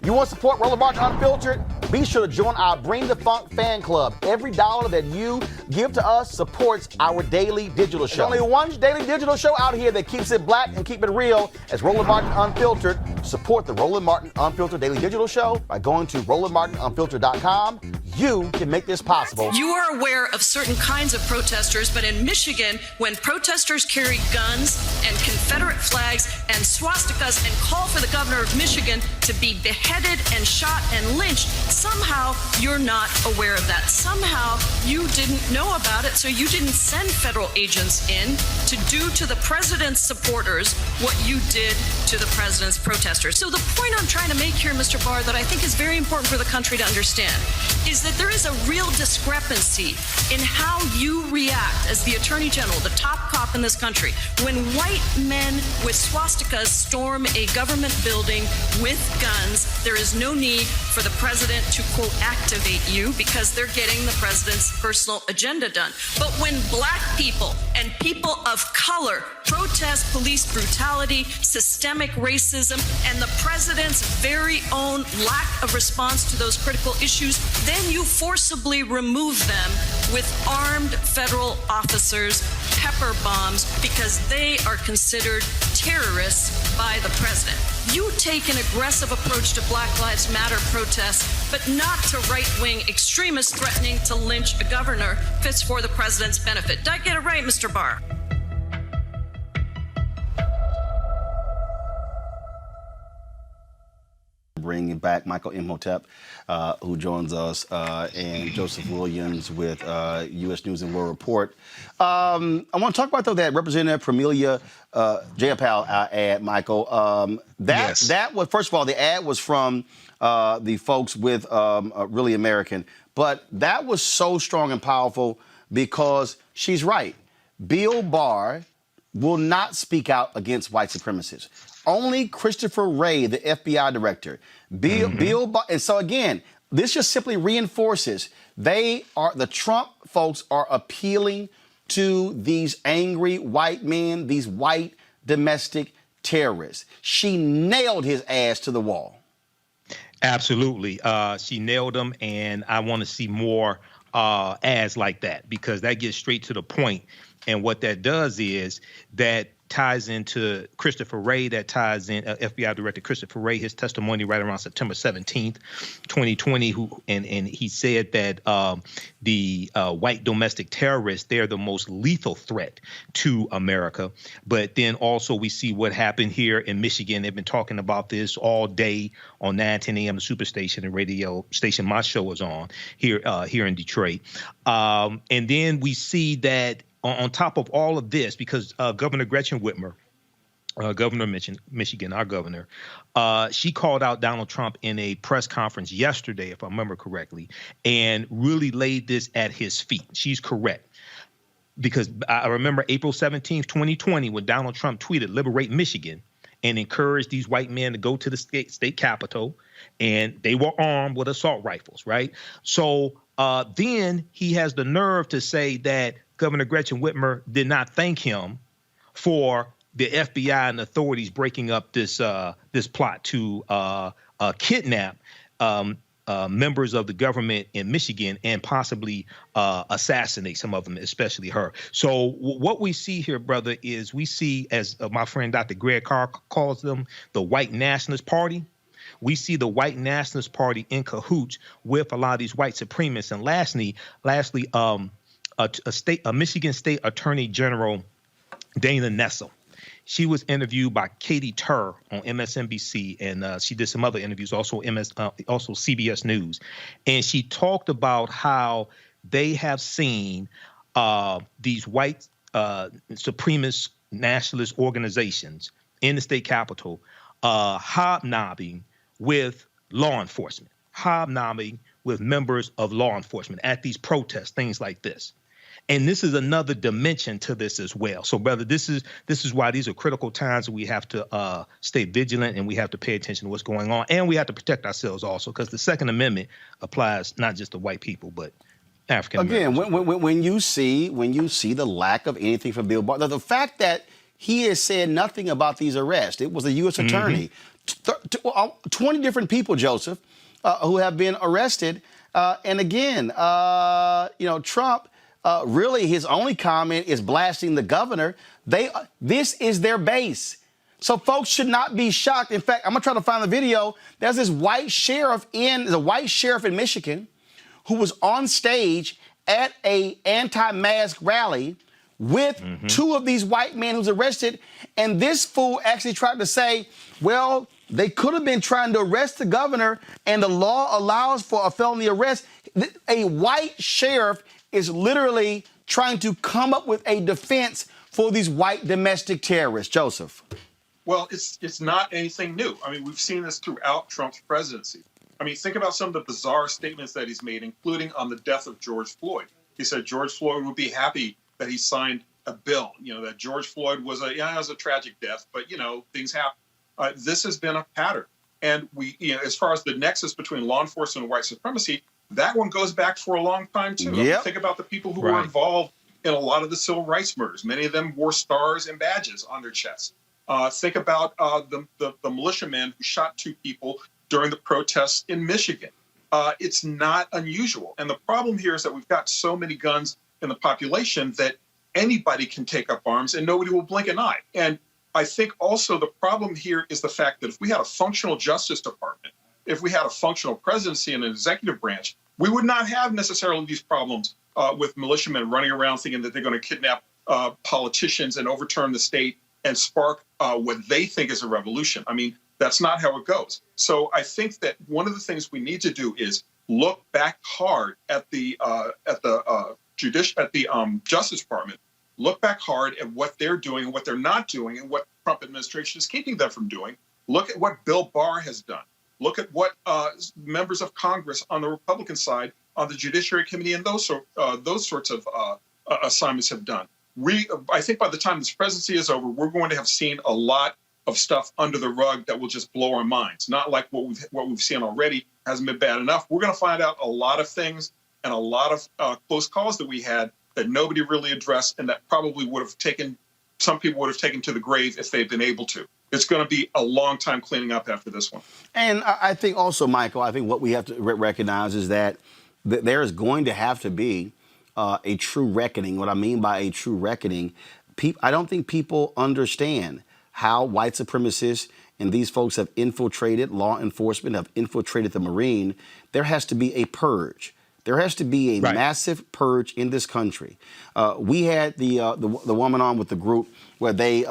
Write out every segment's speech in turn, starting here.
You want to support Roland Martin Unfiltered? Be sure to join our Bring the Funk fan club. Every dollar that you give to us supports our daily digital show. There's only one daily digital show out here that keeps it black and keep it real as Roland Martin Unfiltered. Support the Roland Martin Unfiltered daily digital show by going to RolandMartinUnfiltered.com. You can make this possible. You are aware of certain kinds of protesters, but in Michigan, when protesters carry guns and Confederate flags and swastikas and call for the governor of Michigan to be beheaded and shot and lynched, somehow you're not aware of that. Somehow you didn't know about it, so you didn't send federal agents in to do to the president's supporters what you did to the president's protesters. So the point I'm trying to make here, Mr. Barr, that I think is very important for the country to understand is that there is a real discrepancy in how you react as the Attorney General, the top cop in this country, when white men with swastikas storm a government building with guns. There is no need for the president to, quote, activate you because they're getting the president's personal agenda done. But when black people and people of color protest police brutality, systemic racism, and the president's very own lack of response to those critical issues, then you forcibly remove them with armed federal officers, pepper bombs, because they are considered terrorists by the president. You take an aggressive approach to Black Lives Matter protests, but not to right-wing extremists threatening to lynch a governor if it's for the president's benefit. Did I get it right, Mr. Barr? Bringing back Michael Imhotep, who joins us, and Joseph Williams with U.S. News and World Report. I want to talk about, though, that Representative Pramila Jayapal ad, Michael. That was, first of all, the ad was from the folks with Really American, but that was so strong and powerful because she's right. Bill Barr will not speak out against white supremacists. Only Christopher Wray, the FBI director, Bill Barr. And so again, this just simply reinforces the Trump folks are appealing to these angry white men, these white domestic terrorists. She nailed his ass to the wall. Absolutely. She nailed him, and I want to see more ads like that because that gets straight to the point. And what that does is that ties into Christopher Wray, that ties in FBI Director Christopher Wray, his testimony right around September 17th, 2020, and he said that the white domestic terrorists, they're the most lethal threat to America. But then also we see what happened here in Michigan. They've been talking about this all day on 9:10 a.m. the Superstation and radio station my show is on here in Detroit. And then we see that on top of all of this, because Governor Gretchen Whitmer, governor of Michigan, our governor, she called out Donald Trump in a press conference yesterday, if I remember correctly, and really laid this at his feet. She's correct. Because I remember April 17th, 2020, when Donald Trump tweeted, "Liberate Michigan," and encouraged these white men to go to the state capitol, and they were armed with assault rifles, right? So then he has the nerve to say that Governor Gretchen Whitmer did not thank him for the FBI and authorities breaking up this plot to kidnap members of the government in Michigan and possibly assassinate some of them, especially her. So what we see here, brother, is we see, as my friend Dr. Greg Carr calls them, the white nationalist party. We see the white nationalist party in cahoots with a lot of these white supremacists. And lastly, a Michigan State Attorney General, Dana Nessel. She was interviewed by Katie Tur on MSNBC, and she did some other interviews, also CBS News. And she talked about how they have seen these white supremacist nationalist organizations in the state capitol hobnobbing with law enforcement, hobnobbing with members of law enforcement at these protests, things like this. And this is another dimension to this as well. So, brother, this is why these are critical times. We have to stay vigilant, and we have to pay attention to what's going on, and we have to protect ourselves also, because the Second Amendment applies not just to white people, but African Americans. Again, when you see the lack of anything from Bill Barr, the fact that he has said nothing about these arrests, it was a U.S. attorney 20 different people, Joseph, who have been arrested. And again, Trump, really his only comment is blasting the governor. This is their base. So folks should not be shocked. In fact, I'm going to try to find the video. There's this white sheriff in Michigan who was on stage at a anti-mask rally with two of these white men who's arrested. And this fool actually tried to say, well, they could have been trying to arrest the governor and the law allows for a felony arrest. A white sheriff is literally trying to come up with a defense for these white domestic terrorists. Joseph. Well, it's not anything new. I mean, we've seen this throughout Trump's presidency. I mean, think about some of the bizarre statements that he's made, including on the death of George Floyd. He said George Floyd would be happy that he signed a bill, that George Floyd was it was a tragic death, but, things happen. This has been a pattern. And as far as the nexus between law enforcement and white supremacy, that one goes back for a long time, too. Yep. Think about the people who were involved in a lot of the civil rights murders. Many of them wore stars and badges on their chests. Think about the militiamen who shot two people during the protests in Michigan. It's not unusual. And the problem here is that we've got so many guns in the population that anybody can take up arms and nobody will blink an eye. And I think also the problem here is the fact that if we had a functional Justice Department, if we had a functional presidency and an executive branch, we would not have necessarily these problems with militiamen running around thinking that they're going to kidnap politicians and overturn the state and spark what they think is a revolution. I mean, that's not how it goes. So I think that one of the things we need to do is look back hard at the Justice Department. Look back hard at what they're doing and what they're not doing and what the Trump administration is keeping them from doing. Look at what Bill Barr has done. Look at what members of Congress on the Republican side, on the Judiciary Committee, and those sorts of assignments have done. I think by the time this presidency is over, we're going to have seen a lot of stuff under the rug that will just blow our minds. Not like what we've seen already hasn't been bad enough. We're going to find out a lot of things and a lot of close calls that we had that nobody really addressed and that probably some people would have taken to the grave if they'd been able to. It's going to be a long time cleaning up after this one. And I think also, Michael, I think what we have to recognize is that there is going to have to be a true reckoning. What I mean by a true reckoning, I don't think people understand how white supremacists and these folks have infiltrated law enforcement, have infiltrated the Marine. There has to be a purge. There has to be a massive purge in this country. We had the woman on with the group where they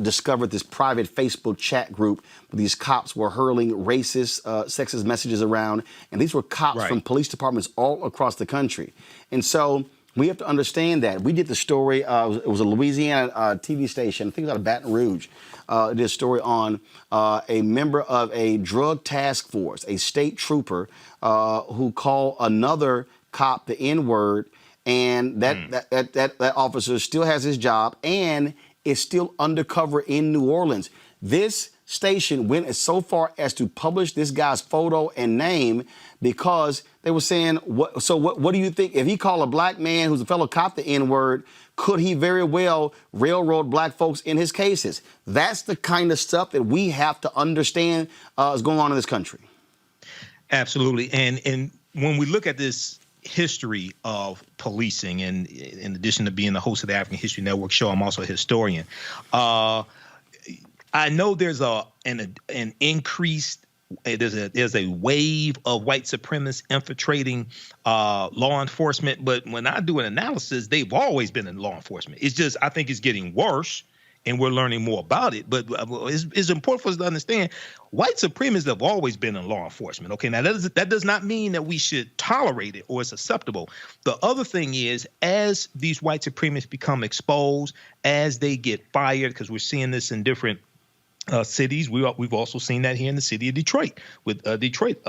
discovered this private Facebook chat group where these cops were hurling racist, sexist messages around. And these were cops from police departments all across the country. And so we have to understand that. We did the story, it was a Louisiana TV station, I think it was out of Baton Rouge, did a story on a member of a drug task force, a state trooper who called another cop the N-word, and that officer still has his job and is still undercover in New Orleans. This station went so far as to publish this guy's photo and name because they were saying, what do you think? If he called a black man who's a fellow cop the N-word, could he very well railroad black folks in his cases? That's the kind of stuff that we have to understand is going on in this country. Absolutely. And when we look at this history of policing, and in addition to being the host of the African History Network show, I'm also a historian. I know there's an increased, there's a wave of white supremacists infiltrating law enforcement, but when I do an analysis, they've always been in law enforcement. It's just, I think it's getting worse, and we're learning more about it. But it's important for us to understand white supremacists have always been in law enforcement. Okay, now that does not mean that we should tolerate it or it's acceptable. The other thing is, as these white supremacists become exposed, as they get fired, because we're seeing this in different cities. We've also seen that here in the city of Detroit with Detroit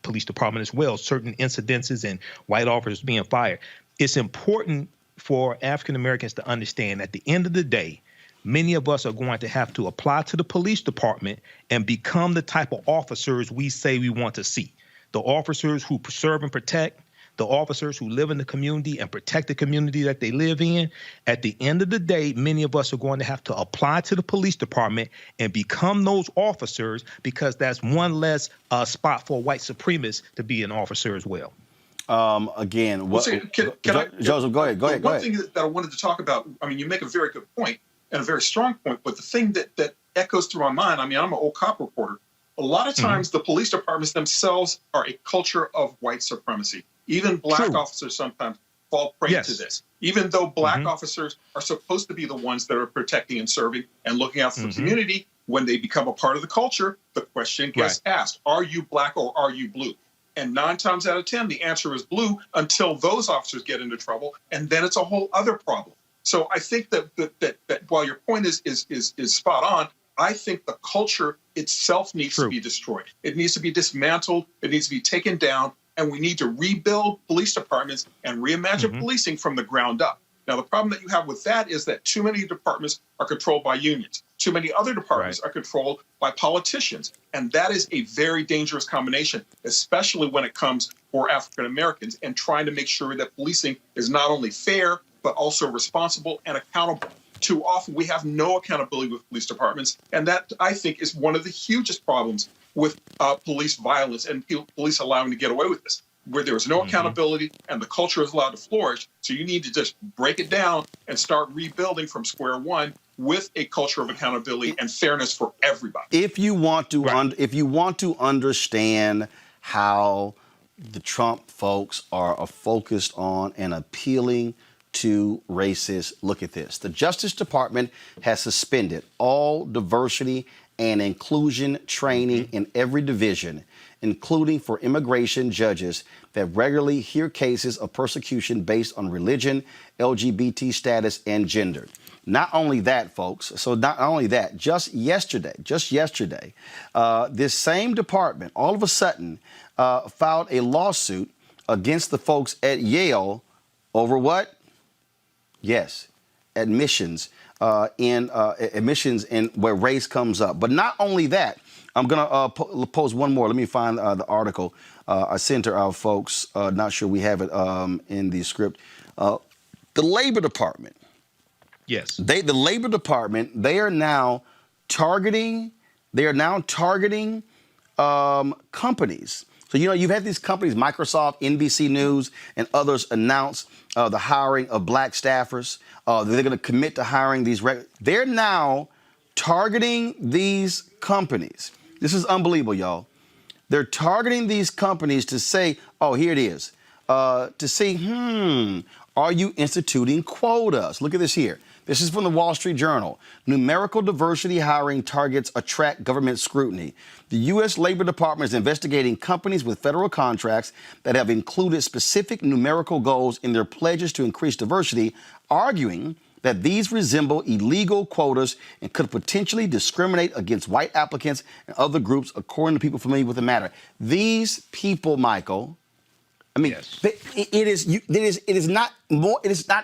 Police Department as well, certain incidences and white officers being fired. It's important for African Americans to understand at the end of the day, many of us are going to have to apply to the police department and become the type of officers we say we want to see. The officers who serve and protect, the officers who live in the community and protect the community that they live in, at the end of the day, many of us are going to have to apply to the police department and become those officers, because that's one less spot for a white supremacist to be an officer as well. Again, what, Joseph, go ahead. One thing that I wanted to talk about, I mean, you make a very good point and a very strong point, but the thing that echoes through my mind, I mean, I'm an old cop reporter. A lot of times the police departments themselves are a culture of white supremacy. Even black officers sometimes fall prey to this. Even though black officers are supposed to be the ones that are protecting and serving and looking out for the community, when they become a part of the culture, the question gets asked, are you black or are you blue? And 9 times out of 10, the answer is blue until those officers get into trouble, and then it's a whole other problem. So I think that while your point is spot on, I think the culture itself needs to be destroyed. It needs to be dismantled. It needs to be taken down, and we need to rebuild police departments and reimagine policing from the ground up. Now, the problem that you have with that is that too many departments are controlled by unions. Too many other departments are controlled by politicians. And that is a very dangerous combination, especially when it comes for African Americans and trying to make sure that policing is not only fair, but also responsible and accountable. Too often we have no accountability with police departments. And that, I think, is one of the hugest problems with police violence and police allowing to get away with this, where there is no accountability and the culture is allowed to flourish. So you need to just break it down and start rebuilding from square one with a culture of accountability and fairness for everybody. If you want to, if you want to understand how the Trump folks are focused on and appealing to racists, look at this. The Justice Department has suspended all diversity and inclusion training in every division, including for immigration judges that regularly hear cases of persecution based on religion, LGBT status, and gender. Not only that, folks, just yesterday, this same department all of a sudden filed a lawsuit against the folks at Yale over what? Yes, admissions in where race comes up. But not only that, I'm going to post one more. Let me find the article I sent to our folks. Not sure we have it in the script. The Labor Department. Yes. The Labor Department, they are now targeting companies. So, you know, you've had these companies, Microsoft, NBC News, and others announce the hiring of black staffers. They're going to commit to hiring these. They're now targeting these companies. This is unbelievable, y'all. They're targeting these companies to say, oh, here it is, to say, are you instituting quotas? Look at this here. This is from the Wall Street Journal. Numerical diversity hiring targets attract government scrutiny. The U.S. Labor Department is investigating companies with federal contracts that have included specific numerical goals in their pledges to increase diversity, arguing that these resemble illegal quotas and could potentially discriminate against white applicants and other groups, according to people familiar with the matter. These people, Michael, I mean, it is not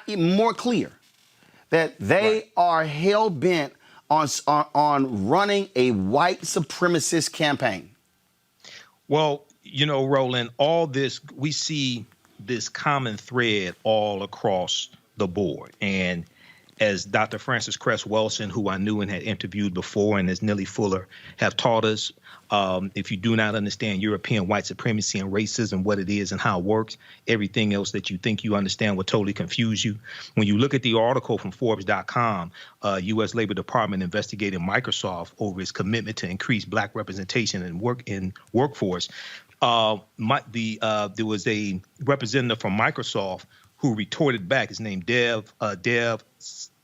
even more clear that they are hell-bent on running a white supremacist campaign. Well, you know, Roland, all this, we see this common thread all across the board. And as Dr. Frances Cress Welsing, who I knew and had interviewed before, and as Nellie Fuller have taught us, if you do not understand European white supremacy and racism, what it is and how it works, everything else that you think you understand will totally confuse you. When you look at the article from Forbes.com, U.S. Labor Department investigating Microsoft over its commitment to increase black representation in workforce, there was a representative from Microsoft who retorted back. His name Dev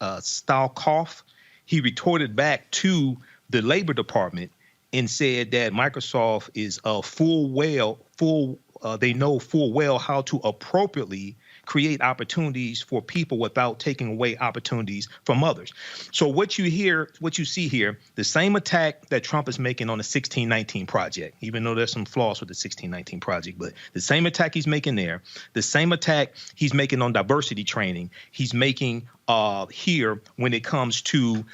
Stalkoff. He retorted back to the Labor Department and said that Microsoft is they know full well how to appropriately create opportunities for people without taking away opportunities from others. So what you see here, the same attack that Trump is making on the 1619 project, even though there's some flaws with the 1619 project, but the same attack he's making there, the same attack he's making on diversity training, he's making here when it comes to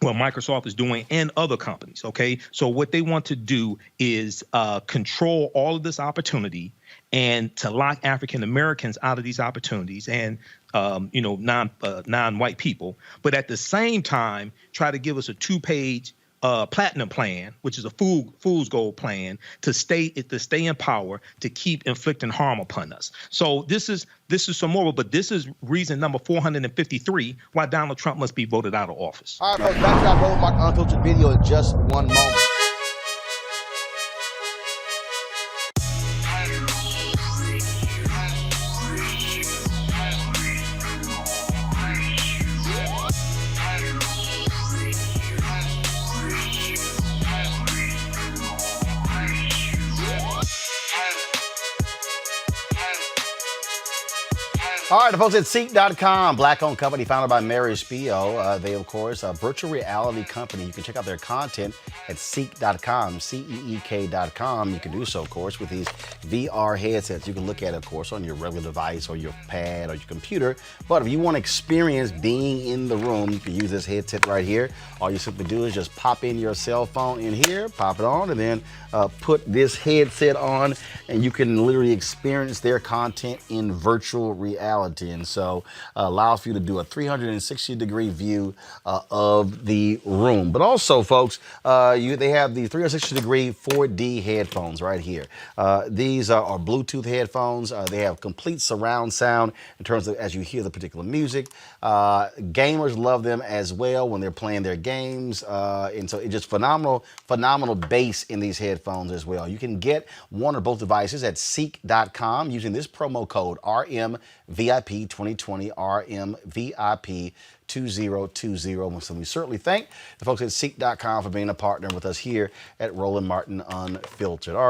what Microsoft is doing and other companies, okay? So what they want to do is control all of this opportunity and to lock African Americans out of these opportunities and, non-white people, but at the same time, try to give us a 2-page platinum plan, which is a fool's gold plan, to stay in power, to keep inflicting harm upon us. So this is some more, but this is reason number 453 why Donald Trump must be voted out of office. All right, folks, back to our Roland Martin Unfiltered video in just one moment. All right, the folks at Ceek.com, black-owned company founded by Mary Spio. They, of course, a virtual reality company. You can check out their content at Ceek.com, Ceek.com. You can do so, of course, with these VR headsets. You can look at it, of course, on your regular device or your pad or your computer. But if you want to experience being in the room, you can use this headset right here. All you simply do is just pop in your cell phone in here, pop it on, and then put this headset on, and you can literally experience their content in virtual reality. And so allows for you to do a 360-degree view of the room. But also, folks, they have the 360-degree 4D headphones right here. These are Bluetooth headphones. They have complete surround sound in terms of as you hear the particular music. Gamers love them as well when they're playing their games. And so it's just phenomenal bass in these headphones as well. You can get one or both devices at Ceek.com using this promo code RMVIP 2020, RMVIP 2020. So we certainly thank the folks at Ceek.com for being a partner with us here at Roland Martin Unfiltered.